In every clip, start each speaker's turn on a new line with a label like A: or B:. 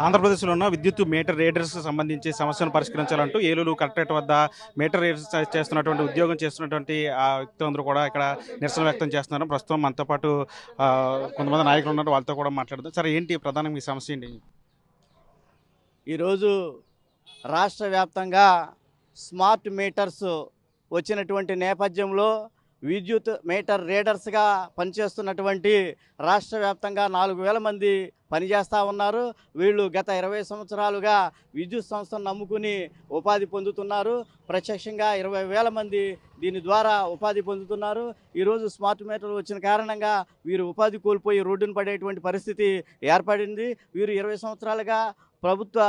A: ఆంధ్రప్రదేశ్లో ఉన్న విద్యుత్ మీటర్ రీడర్స్కి సంబంధించి సమస్యను పరిష్కరించాలంటూ ఏలూరు కలెక్టరేట్ వద్ద మీటర్ రీడర్స్ చేస్తున్నటువంటి ఉద్యోగం చేస్తున్నటువంటి ఆ వ్యక్తులందరూ కూడా ఇక్కడ నిరసన వ్యక్తం చేస్తున్నారు. ప్రస్తుతం మనతో పాటు కొంతమంది నాయకులు ఉన్నారు, వాళ్ళతో కూడా మాట్లాడదాం. సరే, ఏంటి ప్రధానంగా మీ సమస్య ఏంటి?
B: ఈరోజు రాష్ట్ర వ్యాప్తంగా స్మార్ట్ మీటర్స్ వచ్చినటువంటి నేపథ్యంలో విద్యుత్ మీటర్ రీడర్స్గా పనిచేస్తున్నటువంటి రాష్ట్ర వ్యాప్తంగా 4,000 మంది పనిచేస్తూ ఉన్నారు. వీళ్ళు గత 20 సంవత్సరాలుగా విద్యుత్ సంస్థను నమ్ముకుని ఉపాధి పొందుతున్నారు. ప్రత్యక్షంగా 20,000 మంది దీని ద్వారా ఉపాధి పొందుతున్నారు. ఈరోజు స్మార్ట్ మీటర్లు వచ్చిన కారణంగా వీరు ఉపాధి కోల్పోయి రోడ్డున పడేటువంటి పరిస్థితి ఏర్పడింది. వీరు 20 సంవత్సరాలుగా ప్రభుత్వ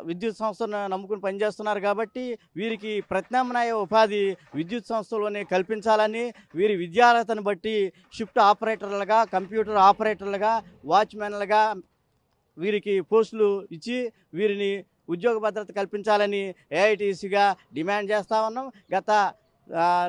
B: విద్యుత్ సంస్థను నమ్ముకుని పనిచేస్తున్నారు కాబట్టి వీరికి ప్రత్యామ్నాయ ఉపాధి విద్యుత్ సంస్థలోనే కల్పించాలని, వీరి విద్యార్హతను బట్టి షిఫ్ట్ ఆపరేటర్లుగా, కంప్యూటర్ ఆపరేటర్లుగా, వాచ్మెన్లుగా వీరికి పోస్టులు ఇచ్చి వీరిని ఉద్యోగ భద్రత కల్పించాలని ఏఐటీసీగా డిమాండ్ చేస్తూ ఉన్నాం. గత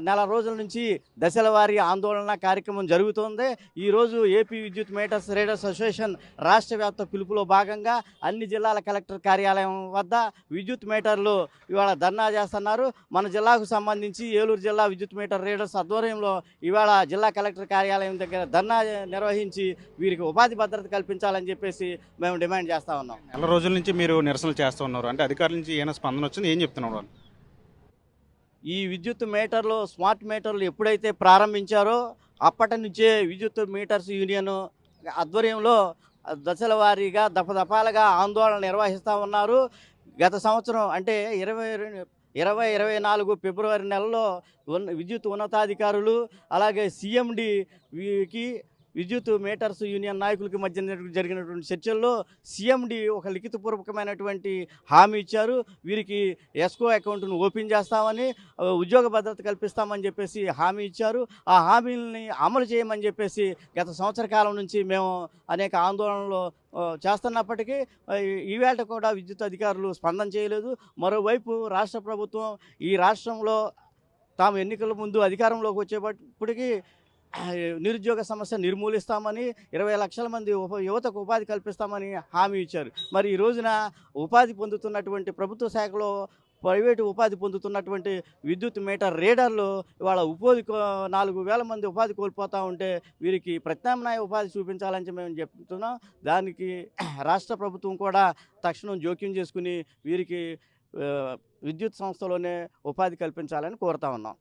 B: నెల రోజుల నుంచి దశల వారీ ఆందోళన కార్యక్రమం జరుగుతోంది. ఈరోజు ఏపీ విద్యుత్ మీటర్స్ రీడర్స్ అసోసియేషన్ రాష్ట్ర వ్యాప్త పిలుపులో భాగంగా అన్ని జిల్లాల కలెక్టర్ కార్యాలయం వద్ద విద్యుత్ మీటర్లు ఇవాళ ధర్నా చేస్తున్నారు. మన జిల్లాకు సంబంధించి ఏలూరు జిల్లా విద్యుత్ మీటర్ రీడర్స్ ఆధ్వర్యంలో ఇవాళ జిల్లా కలెక్టర్ కార్యాలయం దగ్గర ధర్నా నిర్వహించి వీరికి ఉపాధి భద్రత కల్పించాలని చెప్పేసి మేము డిమాండ్ చేస్తూ ఉన్నాం.
A: నెల రోజుల నుంచి మీరు నిరసనలు చేస్తూ ఉన్నారు, అంటే అధికారుల నుంచి ఏమైనా స్పందన వచ్చింది? ఏం చెప్తున్నారు వాళ్ళు?
B: ఈ విద్యుత్ మీటర్లు, స్మార్ట్ మీటర్లు ఎప్పుడైతే ప్రారంభించారో అప్పటి నుంచే విద్యుత్ మీటర్స్ యూనియన్ ఆధ్వర్యంలో దశల వారీగా దఫాలుగా ఆందోళన నిర్వహిస్తూ ఉన్నారు. గత సంవత్సరం అంటే 2024 ఫిబ్రవరి నెలలో విద్యుత్ ఉన్నతాధికారులు అలాగే సిఎండికి విద్యుత్ మీటర్స్ యూనియన్ నాయకులకి మధ్య జరిగినటువంటి చర్చల్లో సిఎండి ఒక లిఖితపూర్వకమైనటువంటి హామీ ఇచ్చారు. వీరికి ఎస్కో అకౌంట్ను ఓపెన్ చేస్తామని, ఉద్యోగ భద్రత కల్పిస్తామని చెప్పేసి హామీ ఇచ్చారు. ఆ హామీలని అమలు చేయమని చెప్పేసి గత సంవత్సర కాలం నుంచి మేము అనేక ఆందోళనలు చేస్తున్నప్పటికీ ఈవేళ కూడా విద్యుత్ అధికారులు స్పందన చేయలేదు. మరోవైపు రాష్ట్ర ప్రభుత్వం ఈ రాష్ట్రంలో తాము ఎన్నికల ముందు అధికారంలోకి వచ్చేటప్పటికీ నిరుద్యోగ సమస్య నిర్మూలిస్తామని, 20 లక్షల మంది యువతకు ఉపాధి కల్పిస్తామని హామీ ఇచ్చారు. మరి ఈ రోజున ఉపాధి పొందుతున్నటువంటి ప్రభుత్వ శాఖలో ప్రైవేటు ఉపాధి పొందుతున్నటువంటి విద్యుత్ మీటర్ రీడర్లు ఇవాళ 4,000 మంది ఉపాధి కోల్పోతూ ఉంటే వీరికి ప్రత్యామ్నాయ ఉపాధి చూపించాలని మేము చెప్తున్నాం. దానికి రాష్ట్ర ప్రభుత్వం కూడా తక్షణం జోక్యం చేసుకుని వీరికి విద్యుత్ సంస్థలోనే ఉపాధి కల్పించాలని కోరుతా ఉన్నాం.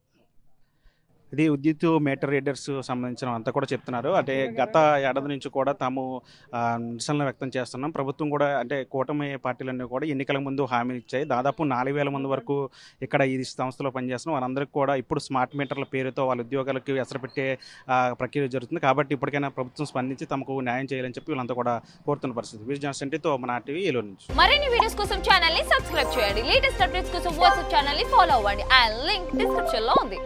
A: ఇది విద్యుత్ మీటర్ రీడర్స్ సంబంధించిన అంతా కూడా చెప్తున్నారు. అంటే గత ఏడాది నుంచి కూడా తాము నిరసనలు వ్యక్తం చేస్తున్నాం. ప్రభుత్వం కూడా అంటే కూటమి పార్టీలన్నీ కూడా ఎన్నికల ముందు హామీలు ఇచ్చాయి. దాదాపు 4,000 మంది వరకు ఇక్కడ ఈ సంస్థలో పనిచేస్తున్నాం. వారందరికీ కూడా ఇప్పుడు స్మార్ట్ మీటర్ల పేరుతో వాళ్ళ ఉద్యోగాలకి ఎసరపెట్టే ప్రక్రియ జరుగుతుంది. కాబట్టి ఇప్పటికైనా ప్రభుత్వం స్పందించి తమకు న్యాయం చేయాలని చెప్పి వీళ్ళంతా కూడా కోరుతున్న పరిస్థితి. విజయనగరంతో మన టీవీ ఏలూరు నుంచి.
C: మరిన్ని వీడియోస్ కోసం ఛానల్ ని సబ్స్క్రైబ్ చేయండి. లేటెస్ట్ అప్డేట్స్ కోసం వాట్సాప్ ఛానల్ ని ఫాలో అవ్వండి. ఆ లింక్ డిస్క్రిప్షన్ లో ఉంది.